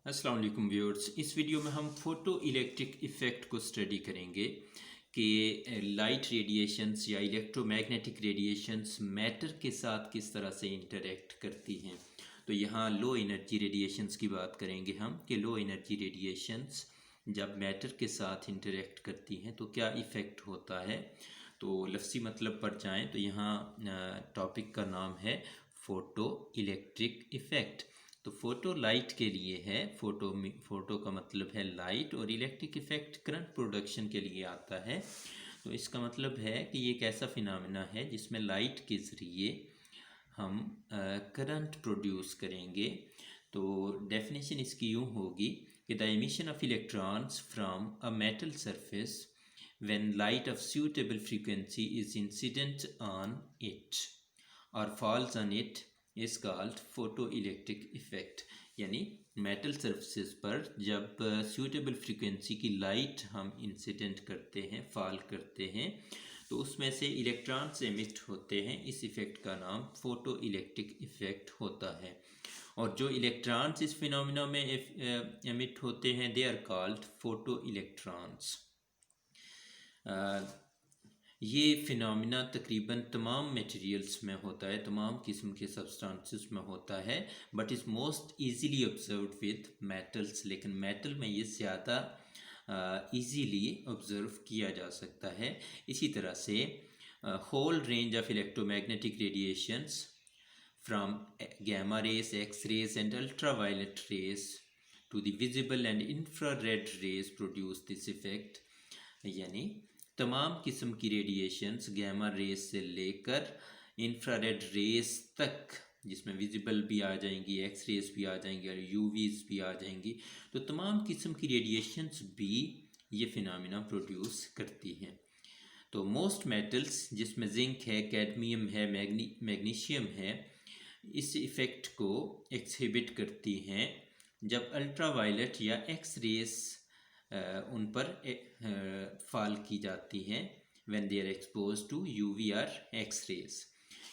अस्सलाम वालेकुम व्यूअर्स। इस वीडियो में हम फ़ोटो इलेक्ट्रिक इफ़ेक्ट को स्टडी करेंगे कि लाइट रेडिएशंस या इलेक्ट्रोमैग्नेटिक रेडिएशंस मैटर के साथ किस तरह से इंटरेक्ट करती हैं। तो यहाँ लो एनर्जी रेडिएशंस की बात करेंगे हम कि लो एनर्जी रेडिएशंस जब मैटर के साथ इंटरेक्ट करती हैं तो क्या इफ़ेक्ट होता है। तो लफ्ज़ी मतलब पर जाएँ तो यहाँ टॉपिक का नाम है फ़ोटो इलेक्ट्रिक इफ़ेक्ट। तो फ़ोटो लाइट के लिए है, फ़ोटो का मतलब है लाइट, और इलेक्ट्रिक इफ़ेक्ट करंट प्रोडक्शन के लिए आता है। तो इसका मतलब है कि ये एक ऐसा फिनोमेना है जिसमें लाइट के ज़रिए हम करंट प्रोड्यूस करेंगे। तो डेफिनेशन इसकी यूँ होगी कि the emission of electrons from a metal surface when light of suitable frequency is incident on it or falls on it is called photoelectric effect। यानी मेटल सरफेस पर जब सूटेबल फ्रीक्वेंसी की लाइट हम incident करते हैं, fall करते हैं, तो उसमें से इलेक्ट्रॉन्स एमिट होते हैं। इस इफ़ेक्ट का नाम फोटो इलेक्ट्रिक इफ़ेक्ट होता है। और जो इलेक्ट्रॉन्स इस फिनोमिना में एमिट होते हैं they are called photo electrons. ये फिनोमिना तकरीबन तमाम मटेरियल्स में होता है, तमाम किस्म के सब्सटेंसेस में होता है, but is most easily observed with metals. लेकिन मेटल में ये ज़्यादा ईजीली ऑब्ज़र्व किया जा सकता है। इसी तरह से whole range of electromagnetic radiations from gamma rays, X rays and ultraviolet rays to the visible and infrared rays produce this effect। यानी तमाम किस्म की रेडिएशंस गैमा रेस से लेकर इंफ्रारेड रेस तक, जिसमें विजिबल भी आ जाएंगी, एक्स रेस भी आ जाएंगी और यूवीज भी आ जाएंगी, तो तमाम किस्म की रेडिएशंस भी ये फिनोमिना प्रोड्यूस करती हैं। तो मोस्ट मेटल्स जिसमें जिंक है, कैडमियम है, मैग्नीशियम है, इस इफ़ेक्ट को एक्सहिबिट करती हैं जब अल्ट्रावायलेट या एक्स रेस उन पर फॉल की जाती हैं when they are expose to UV और एक्स रेस।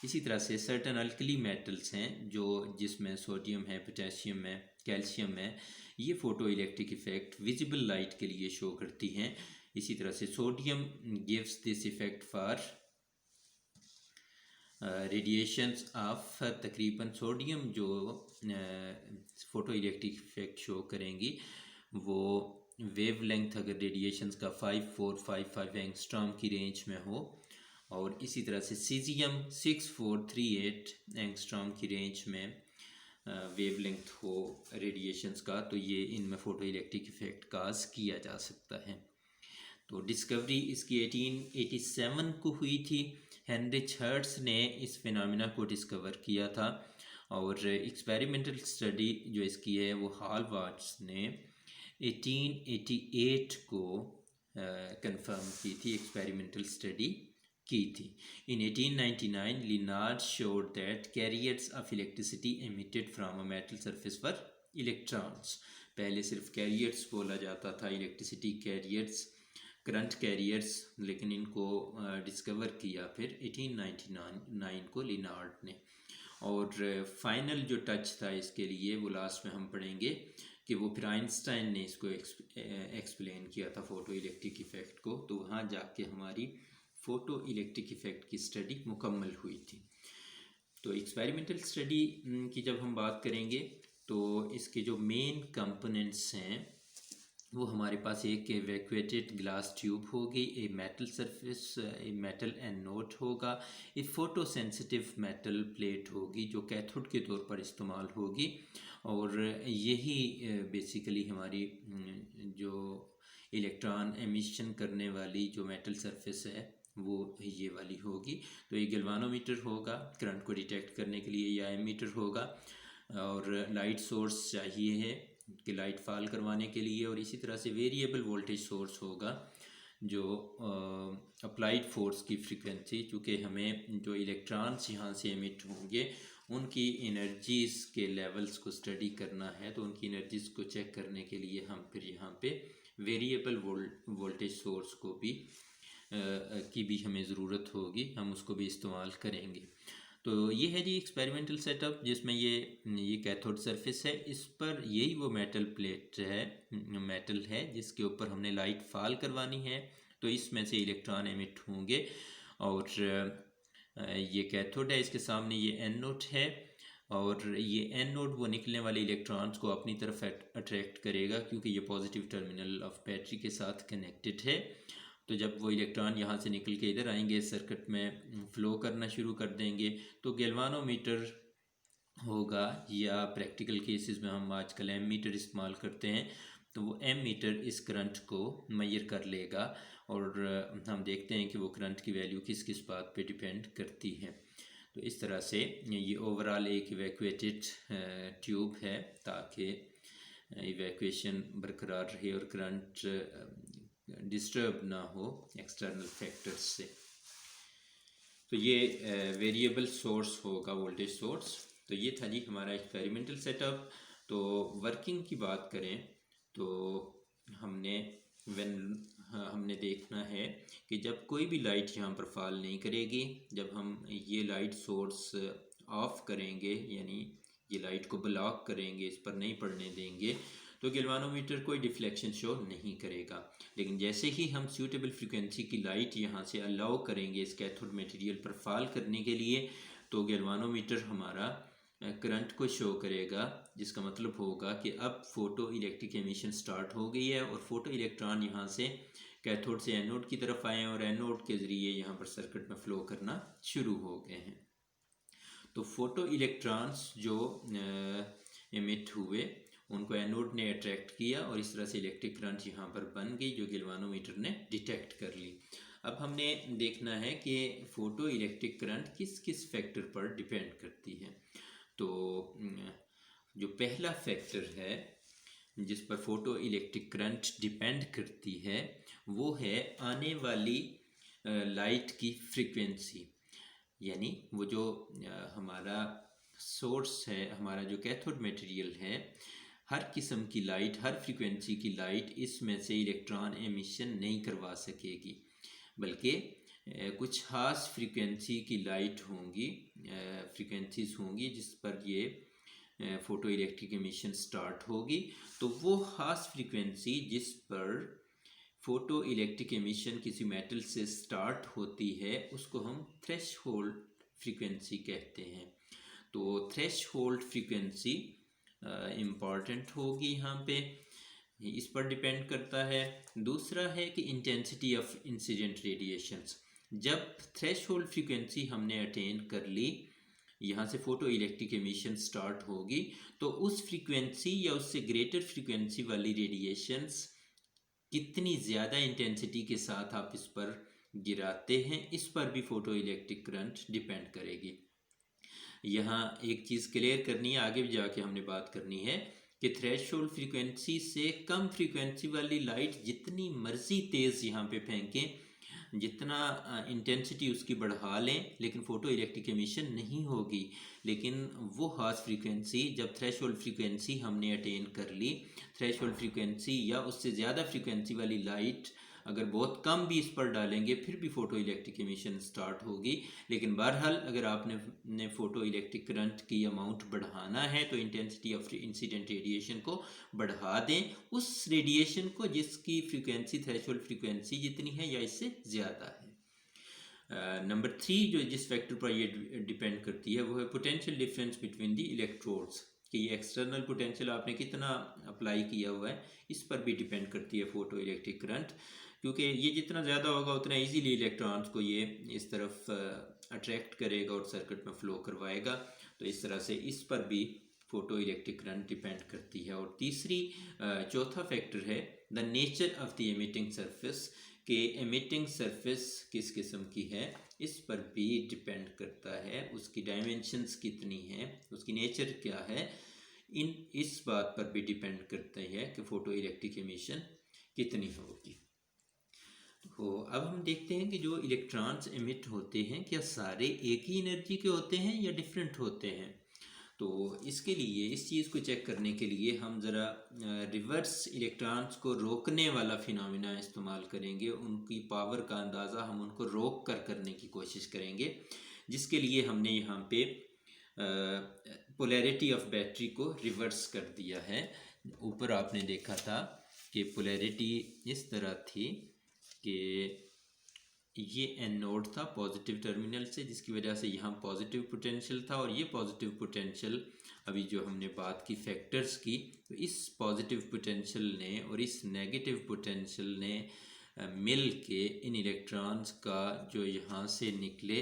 इसी तरह से सर्टन अल्कली मेटल्स हैं जो जिसमें सोडियम है, पोटेशियम है, कैल्शियम है, ये photo electric effect visible light के लिए शो करती हैं। इसी तरह से sodium gives this effect for radiations of तकरीबन सोडियम जो फ़ोटो इलेक्ट्रिक इफ़ेक्ट शो करेंगी वो वेव लेंथ अगर रेडिएशंस का 5455 एंगस्ट्रॉम की रेंज में हो, और इसी तरह से सीजियम 6438 एंगस्ट्रॉम की रेंज में वेव लेंथ हो रेडिएशंस का, तो ये इनमें फ़ोटो इलेक्ट्रिक इफ़ेक्ट काज किया जा सकता है। तो डिस्कवरी इसकी 1887 को हुई थी। हेनरिच हर्ट्ज़ ने इस फिनोमिना को डिस्कवर किया था, और एक्सपेरिमेंटल स्टडी जो इसकी है वो हॉलवार्ट्स ने 1888 को कंफर्म की थी, एक्सपेरिमेंटल स्टडी की थी। इन 1899 Lenard showed that carriers of electricity emitted from a metal surface पर इलेक्ट्रॉन्स। पहले सिर्फ कैरियर्स बोला जाता था, इलेक्ट्रिसिटी कैरियर्स, करंट कैरियर्स, लेकिन इनको डिस्कवर किया फिर 1899 को लिनार्ड ने। और फाइनल जो टच था इसके लिए वो लास्ट में हम पढ़ेंगे कि वो फिर आइंस्टाइन ने इसको एक्सप्लेन किया था फ़ोटो इलेक्ट्रिक इफ़ेक्ट को। तो वहाँ जाके हमारी फ़ोटो इलेक्ट्रिक इफ़ेक्ट की स्टडी मुकम्मल हुई थी। तो एक्सपेरिमेंटल स्टडी की जब हम बात करेंगे तो इसके जो मेन कंपोनेंट्स हैं वो हमारे पास एक एवैक्यूएटेड ग्लास ट्यूब होगी, a metal surface, a metal anode होगा, एक फ़ोटो सेंसिटिव मेटल प्लेट होगी जो कैथोड के तौर पर इस्तेमाल होगी, और यही बेसिकली हमारी जो इलेक्ट्रॉन एमिशन करने वाली जो मेटल सरफेस है वो ये वाली होगी। तो ये गैल्वानोमीटर होगा करंट को डिटेक्ट करने के लिए, या एमीटर होगा, और लाइट सोर्स चाहिए है कि लाइट फॉल करवाने के लिए, और इसी तरह से वेरिएबल वोल्टेज सोर्स होगा जो अप्लाइड फोर्स की फ्रीक्वेंसी, चूँकि हमें जो इलेक्ट्रॉन्स यहाँ से एमिट होंगे उनकी एनर्जीज़ के लेवल्स को स्टडी करना है, तो उनकी एनर्जीज़ को चेक करने के लिए हम फिर यहाँ पे वेरिएबल वोल्टेज सोर्स को भी की भी हमें ज़रूरत होगी, हम उसको भी इस्तेमाल करेंगे। तो ये है जी एक्सपेरिमेंटल सेटअप, जिसमें ये कैथोड सरफेस है, इस पर यही वो मेटल प्लेट है, मेटल है जिसके ऊपर हमने लाइट फॉल करवानी है। तो इसमें से इलेक्ट्रॉन एमिट होंगे और ये कैथोड है, इसके सामने ये एनोड है और ये एनोड वो निकलने वाले इलेक्ट्रॉन्स को अपनी तरफ अट्रैक्ट करेगा, क्योंकि ये पॉजिटिव टर्मिनल ऑफ बैटरी के साथ कनेक्टेड है। तो जब वो इलेक्ट्रॉन यहाँ से निकल के इधर आएंगे, सर्किट में फ़्लो करना शुरू कर देंगे, तो गैल्वानोमीटर होगा, या प्रैक्टिकल केसेस में हम आजकल एम मीटर इस्तेमाल करते हैं, तो वो एम मीटर इस करंट को मेजर कर लेगा और हम देखते हैं कि वो करंट की वैल्यू किस किस बात पे डिपेंड करती है। तो इस तरह से ये ओवरऑल एक इवैक्यूएटेड ट्यूब है, ताकि इवैक्यूएशन बरकरार रहे और करंट डिस्टर्ब ना हो एक्सटर्नल फैक्टर्स से। तो ये वेरिएबल सोर्स होगा, वोल्टेज सोर्स। तो ये था जी हमारा एक्सपेरिमेंटल सेटअप। तो वर्किंग की बात करें तो हमने देखना है कि जब कोई भी लाइट यहाँ पर फॉल नहीं करेगी, जब हम ये लाइट सोर्स ऑफ करेंगे, यानी ये लाइट को ब्लॉक करेंगे, इस पर नहीं पड़ने देंगे, तो गैल्वानोमीटर कोई डिफ्लेक्शन शो नहीं करेगा। लेकिन जैसे ही हम सूटेबल फ्रीक्वेंसी की लाइट यहाँ से अलाउ करेंगे इस कैथोड मटेरियल पर फॉल करने के लिए, तो गैल्वानोमीटर हमारा करंट को शो करेगा, जिसका मतलब होगा कि अब फोटो इलेक्ट्रिक एमिशन स्टार्ट हो गई है और फोटो इलेक्ट्रॉन यहाँ से कैथोड से एनोड की तरफ आए हैं और एनोड के ज़रिए यहाँ पर सर्किट में फ़्लो करना शुरू हो गए हैं। तो फोटो इलेक्ट्रॉन्स जो एमिट हुए उनको एनोड ने अट्रैक्ट किया और इस तरह से इलेक्ट्रिक करंट यहाँ पर बन गई, जो गैल्वानोमीटर ने डिटेक्ट कर ली। अब हमने देखना है कि फ़ोटो इलेक्ट्रिक करंट किस किस फैक्टर पर डिपेंड करती है। तो जो पहला फैक्टर है जिस पर फोटो इलेक्ट्रिक करंट डिपेंड करती है, वो है आने वाली लाइट की फ्रीक्वेंसी। यानी वो जो हमारा सोर्स है, हमारा जो कैथोड मटेरियल है, हर किस्म की लाइट, हर फ्रीक्वेंसी की लाइट इसमें से इलेक्ट्रॉन एमिशन नहीं करवा सकेगी, बल्कि कुछ खास फ्रीक्वेंसी की लाइट होंगी, फ्रीक्वेंसीज होंगी जिस पर ये फ़ोटो इलेक्ट्रिक एमिशन स्टार्ट होगी। तो वो खास फ्रीक्वेंसी जिस पर फ़ोटो इलेक्ट्रिक एमिशन किसी मेटल से स्टार्ट होती है, उसको हम थ्रेशहोल्ड फ्रीक्वेंसी कहते हैं। तो थ्रेशहोल्ड फ्रीक्वेंसी इम्पॉर्टेंट होगी यहाँ पे, इस पर डिपेंड करता है। दूसरा है कि इंटेंसिटी ऑफ इंसिडेंट रेडिएशंस। जब थ्रेशहोल्ड फ्रीक्वेंसी हमने अटेन कर ली, यहाँ से फ़ोटो इलेक्ट्रिक एमिशन स्टार्ट होगी, तो उस फ्रीक्वेंसी या उससे ग्रेटर फ्रीक्वेंसी वाली रेडिएशंस कितनी ज़्यादा इंटेंसिटी के साथ आप इस पर गिराते हैं, इस पर भी फ़ोटो इलेक्ट्रिक करंट डिपेंड करेगी। यहाँ एक चीज़ क्लियर करनी है, आगे भी जाके हमने बात करनी है कि थ्रेशहोल्ड फ्रीक्वेंसी से कम फ्रीक्वेंसी वाली लाइट जितनी मर्जी तेज़ यहाँ पे फेंकें, जितना इंटेंसिटी उसकी बढ़ा लें, लेकिन फ़ोटो इलेक्ट्रिक एमिशन नहीं होगी। लेकिन वो खास फ्रीक्वेंसी, जब थ्रेशहोल्ड फ्रीक्वेंसी हमने अटेन कर ली, थ्रेशहोल्ड फ्रीक्वेंसी या उससे ज़्यादा फ्रीक्वेंसी वाली लाइट अगर बहुत कम भी इस पर डालेंगे, फिर भी फ़ोटो इलेक्ट्रिक एमिशन स्टार्ट होगी। लेकिन बहरहाल अगर आपने फ़ोटो इलेक्ट्रिक करंट की अमाउंट बढ़ाना है, तो इंटेंसिटी ऑफ इंसिडेंट रेडिएशन को बढ़ा दें, उस रेडिएशन को जिसकी फ्रीक्वेंसी थ्रेशहोल्ड फ्रीक्वेंसी जितनी है या इससे ज़्यादा है। नंबर 3 जो जिस फैक्टर पर ये डिपेंड करती है, वो है potential difference between the electrodes, कि ये एक्सटर्नल पोटेंशियल आपने कितना अप्लाई किया हुआ है, इस पर भी डिपेंड करती है फ़ोटो इलेक्ट्रिक करंट, क्योंकि ये जितना ज़्यादा होगा उतना इजीली इलेक्ट्रॉन्स को ये इस तरफ अट्रैक्ट करेगा और सर्किट में फ़्लो करवाएगा। तो इस तरह से इस पर भी फ़ोटो इलेक्ट्रिक करंट डिपेंड करती है। और चौथा फैक्टर है the nature of the emitting surface, कि एमिटिंग सरफेस किस किस्म की है, इस पर भी डिपेंड करता है। उसकी डायमेंशंस कितनी हैं, उसकी नेचर क्या है, इस बात पर भी डिपेंड करता है कि फ़ोटो इलेक्ट्रिक एमिशन कितनी होगी। तो अब हम देखते हैं कि जो इलेक्ट्रॉन्स एमिट होते हैं, क्या सारे एक ही एनर्जी के होते हैं या डिफरेंट होते हैं। तो इसके लिए, इस चीज़ को चेक करने के लिए हम ज़रा रिवर्स इलेक्ट्रॉन्स को रोकने वाला फिनोमेना इस्तेमाल करेंगे। उनकी पावर का अंदाज़ा हम उनको रोक कर करने की कोशिश करेंगे। जिसके लिए हमने यहाँ पे पोलैरिटी ऑफ बैटरी को रिवर्स कर दिया है। ऊपर आपने देखा था कि पोलैरिटी इस तरह थी कि ये एनोड था पॉजिटिव टर्मिनल से, जिसकी वजह से यहाँ पॉजिटिव पोटेंशियल था, और ये पॉजिटिव पोटेंशियल अभी जो हमने बात की फैक्टर्स की, तो इस पॉजिटिव पोटेंशियल ने और इस नेगेटिव पोटेंशियल ने मिल के इन इलेक्ट्रॉन्स का जो यहाँ से निकले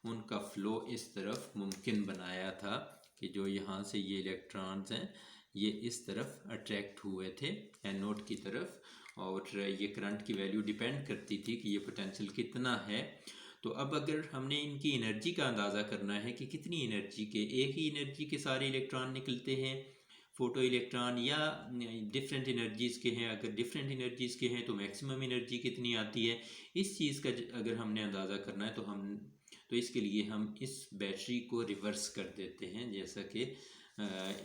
उनका फ़्लो इस तरफ मुमकिन बनाया था कि जो यहाँ से ये इलेक्ट्रॉन्स हैं ये इस तरफ अट्रैक्ट हुए थे एनोड की तरफ, और ये करंट की वैल्यू डिपेंड करती थी कि ये पोटेंशियल कितना है। तो अब अगर हमने इनकी एनर्जी का अंदाज़ा करना है कि कितनी एनर्जी के, एक ही एनर्जी के सारे इलेक्ट्रॉन निकलते हैं फोटो इलेक्ट्रॉन, या डिफरेंट एनर्जीज़ के हैं, अगर डिफरेंट एनर्जीज़ के हैं तो मैक्सिमम एनर्जी कितनी आती है, इस चीज़ का अगर हमने अंदाज़ा करना है तो इसके लिए हम इस बैटरी को रिवर्स कर देते हैं, जैसा कि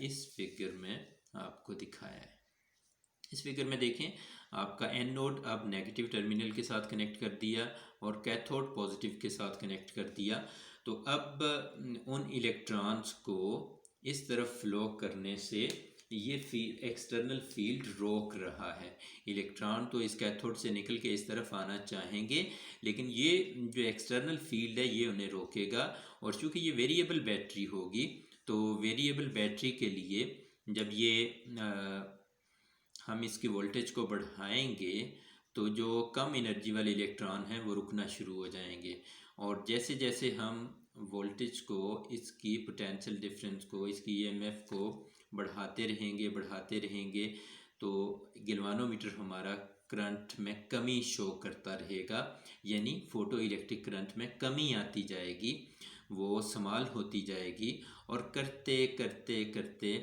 इस फिगर में आपको दिखाया है। इस फिगर में देखें, आपका एनोड अब नेगेटिव टर्मिनल के साथ कनेक्ट कर दिया और कैथोड पॉजिटिव के साथ कनेक्ट कर दिया। तो अब उन इलेक्ट्रॉन्स को इस तरफ फ्लो करने से ये एक्सटर्नल फील्ड रोक रहा है। इलेक्ट्रॉन तो इस कैथोड से निकल के इस तरफ आना चाहेंगे, लेकिन ये जो एक्सटर्नल फील्ड है ये उन्हें रोकेगा। और चूँकि ये वेरिएबल बैटरी होगी, तो वेरिएबल बैटरी के लिए जब ये हम इसकी वोल्टेज को बढ़ाएंगे तो जो कम एनर्जी वाले इलेक्ट्रॉन हैं वो रुकना शुरू हो जाएंगे, और जैसे जैसे हम वोल्टेज को, इसकी पोटेंशियल डिफरेंस को, इसकी ईएमएफ को बढ़ाते रहेंगे तो गैल्वानोमीटर हमारा करंट में कमी शो करता रहेगा, यानी फोटो इलेक्ट्रिक करंट में कमी आती जाएगी, वो समाल होती जाएगी। और करते करते करते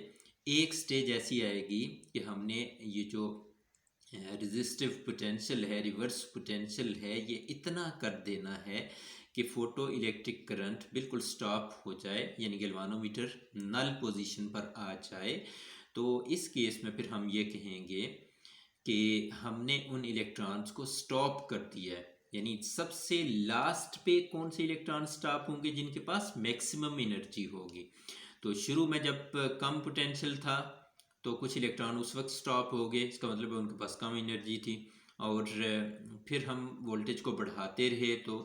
एक स्टेज ऐसी आएगी कि हमने ये जो रेजिस्टिव पोटेंशियल है, रिवर्स पोटेंशियल है, ये इतना कर देना है कि फ़ोटो इलेक्ट्रिक करंट बिल्कुल स्टॉप हो जाए, यानी गैल्वानोमीटर नल पोजीशन पर आ जाए। तो इस केस में फिर हम ये कहेंगे कि हमने उन इलेक्ट्रॉन्स को स्टॉप कर दिया है, यानी सबसे लास्ट पे कौन से इलेक्ट्रॉन स्टॉप होंगे, जिनके पास मैक्सिमम एनर्जी होगी। तो शुरू में जब कम पोटेंशियल था तो कुछ इलेक्ट्रॉन उस वक्त स्टॉप हो गए, इसका मतलब है उनके पास कम एनर्जी थी, और फिर हम वोल्टेज को बढ़ाते रहे तो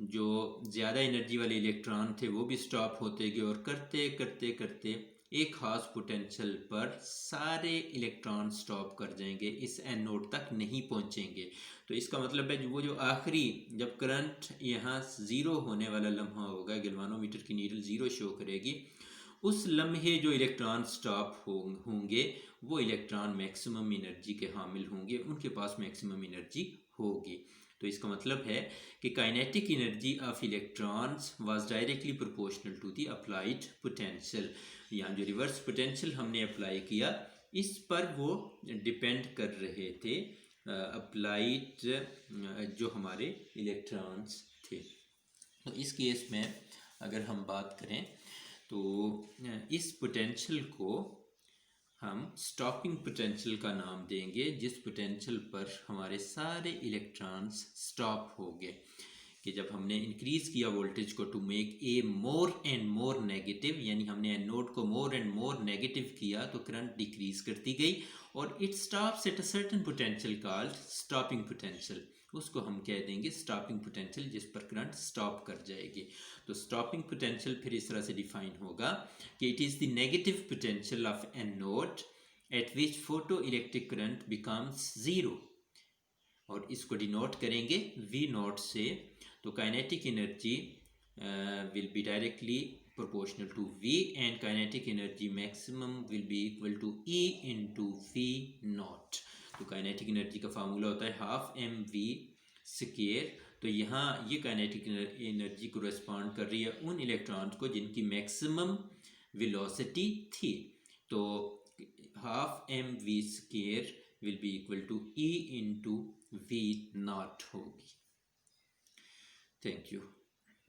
जो ज़्यादा एनर्जी वाले इलेक्ट्रॉन थे वो भी स्टॉप होते गए, और करते करते करते एक खास पोटेंशियल पर सारे इलेक्ट्रॉन स्टॉप कर जाएंगे, इस एनोड तक नहीं पहुंचेंगे। तो इसका मतलब है वो जो आखिरी जब करंट यहाँ ज़ीरो होने वाला लम्हा होगा, गैल्वानोमीटर की नीडल ज़ीरो शो करेगी, उस लम्हे जो इलेक्ट्रॉन स्टॉप होंगे वो इलेक्ट्रॉन मैक्सिमम एनर्जी के हामिल होंगे, उनके पास मैक्सिमम एनर्जी होगी। तो इसका मतलब है कि kinetic energy of electrons was directly proportional to the applied potential. यहाँ जो रिवर्स पोटेंशियल हमने अप्लाई किया इस पर वो डिपेंड कर रहे थे अप्लाइड जो हमारे इलेक्ट्रॉन्स थे। तो इस केस में अगर हम बात करें तो इस पोटेंशियल को हम स्टॉपिंग पोटेंशियल का नाम देंगे, जिस पोटेंशियल पर हमारे सारे इलेक्ट्रॉन्स स्टॉप हो गए, कि जब हमने इंक्रीज़ किया वोल्टेज को to make a more and more negative, यानी हमने एनोड को मोर एंड मोर नेगेटिव किया तो करंट डिक्रीज करती गई, और it stops at a certain potential called stopping potential, उसको हम कह देंगे स्टॉपिंग पोटेंशियल, जिस पर करंट स्टॉप कर जाएगी। तो स्टॉपिंग पोटेंशियल फिर इस तरह से डिफाइन होगा कि it is the negative potential of anode eight which photo electric current becomes zero, और इसको डिनोट करेंगे वी नोट से। तो kinetic energy will be directly proportional to V, and kinetic energy maximum will be equal to E into V naught। तो kinetic energy का formula होता है half mv square. तो यहाँ ये काइनेटिक एनर्जी को रेस्पॉन्ड कर रही है उन इलेक्ट्रॉन्स को जिनकी मैक्सिमम वेलोसिटी थी, तो half mv square will be equal to E into V naught होगी। Thank you.